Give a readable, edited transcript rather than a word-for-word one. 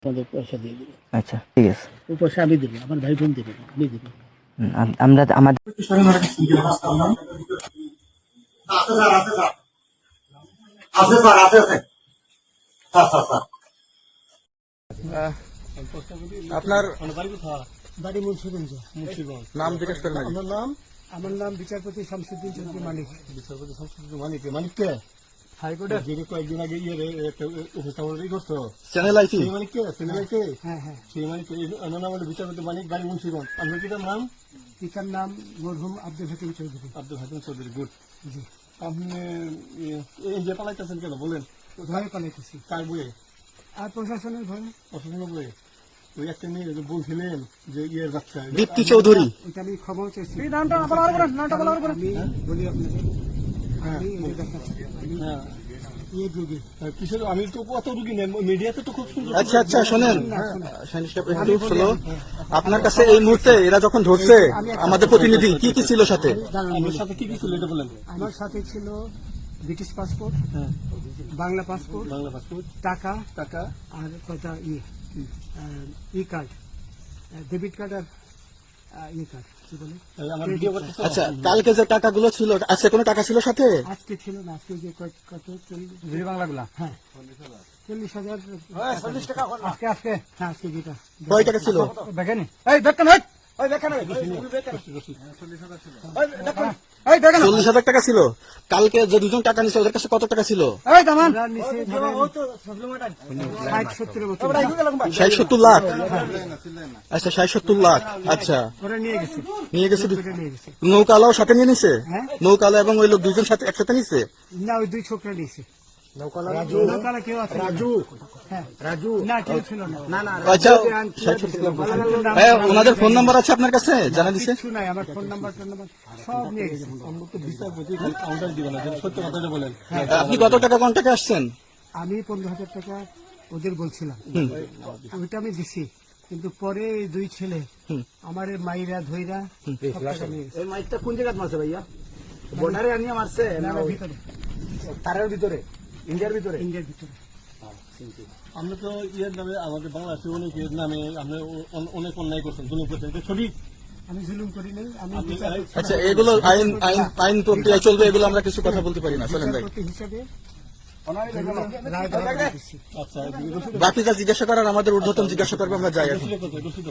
আপনাদের পয়সা দিয়ে দেবো। আচ্ছা ঠিক আছে। ওই পয়সা আমি দেবো, আমার ভাই বোন দেবে না, আমি দেবো। আমরা আমাদের আপনার বাড়ি মুন্সিগঞ্জ। নাম জিজ্ঞেস করেন নাকি? আমার নাম বিচারপতি শামসুদ্দিন চৌধুরী মানিক। বিচারপতি শামসুদ্দিন মানিক। মানিককে হাইকোর্টের যিনি কয়েকদিন আগে একটা উপস্থাপন করছো চ্যানেল আইছি, সেই মানিককে চ্যানেল আইছে। হ্যাঁ, সেই মানিককে নাম হলো বিচারপতি মানিক, বাড়ি মুন্সিগঞ্জ। আপনার কি নাম? পিতার নাম মরহুম আব্দুল হাকিম চৌধুরী। আব্দুল হাকিম চৌধুরী। গুড। জি। আপনি এই যে পালাইতেছেন কেন বলেন? ভয়ে পালাইতেছি। কার বইয়ে? আর প্রশাসনের ভয়ে। প্রশাসনের বইয়ে? ওই একটা মেয়ে যে বলছিলেন যে ইয়ের বাচ্চা দীপ্তি চৌধুরী, ওইটা আমি খবর চাইছি। হ্যাঁ। আমি বলি আপনাকে, আমি এই যে দেখাচ্ছি, আমি ইয়ে যোগী। কিসের? আমি তো কত রুগী নেই মিডিয়াতে তো খুব সুন্দর। আচ্ছা আচ্ছা শোনেন শাহিন সাহেব, একটু স্লো। আপনার কাছে এই মুহূর্তে এরা যখন ধরছে আমাদের প্রতিনিধি কি কি ছিল সাথে? আমার সাথে কি কি ছিল এটা বলেন। আমার সাথে ছিল British passport, Bangla passport, Bangla passport, টাকা টাকা, আর কয়টা ই কার্ড, ডেবিট কার্ড আর ই কার্ড, কি বলে? আমার ভিডিও করতে। আচ্ছা, কালকে যে টাকাগুলো ছিল, আজকে কোনো টাকা ছিল সাথে? আজকে ছিল না, আজকে যে কত 40 বাংলাগুলা। হ্যাঁ 40,000 টাকা আজকে হ্যাঁ আজকে যেটা কয় টাকা ছিল? দেখেনি? এই দেখেন, এই দেখেন, 40,000 টাকা ছিল। কালকে যে দুজন টাকা নিছে ওদের কাছে কত টাকা ছিল? এই দামান আমরা নিচে ধরেন 60-70 বছর 60-70 লাখ। আচ্ছা 60-70 লাখ। আচ্ছা ওরা নিয়ে গেছে, নিয়ে গেছে। ওটা নিয়ে গেছে। নৌকালাও সাথে নিয়ে নিছে? হ্যাঁ। নৌকালা এবং ওই লোক দুজন সাথে একসাথে নিছে? না, ওই দুই ছোকরা নিয়েছে। নৌকালা কেউ আছে? রাজু না, কেউ ছিল না। আচ্ছা 60-70 লাখ। হ্যাঁ, ওনাদের ফোন নাম্বার আছে আপনার কাছে? জানা দিছে? কিছু নাই, আমার ফোন নাম্বার সব নিয়ে গেছে। আমরা তো বিচারপতি কাউন্টার দিবেন না, সত্য কথাটা বলেন। আপনি কত টাকা কন্টাক্টে আসছেন? আমি 15,000 টাকা ওদের বলছিলাম, ওইটা আমি দিছি, কিন্তু পরে এই দুই ছেলে আমার মাইরা ধইরা সব টাকা নিয়ে গেছে। এই মাইকটা কোন জায়গায় মারছে ভাইয়া? বর্ডারে আনিয়ে মারছে না না, ভিতরে, তারের ভিতরে, ইন্ডিয়ার ভিতরে? ইন্ডিয়ার ভিতরে। আমরা তো ইয়ের নামে আমাদের বাংলাদেশে অনেকের নামে আপনি অনেক অন্যায় করছেন, জুলুম করছেন, এটা সঠিক? আমি জুলুম করি নাই, আমি আচ্ছা, এগুলো আইন আইন আইন প্রক্রিয়ায় চলবে, এগুলো আমরা কিছু কথা বলতে পারি না। চলেন ভাই, বিচারপতি হিসাবে রায় দেওয়া দিচ্ছি। আচ্ছা, বাকি যা জিজ্ঞাসা করার আমাদের ঊর্ধ্বতন জিজ্ঞাসা করবে, আমরা যাই এখন। রসিদ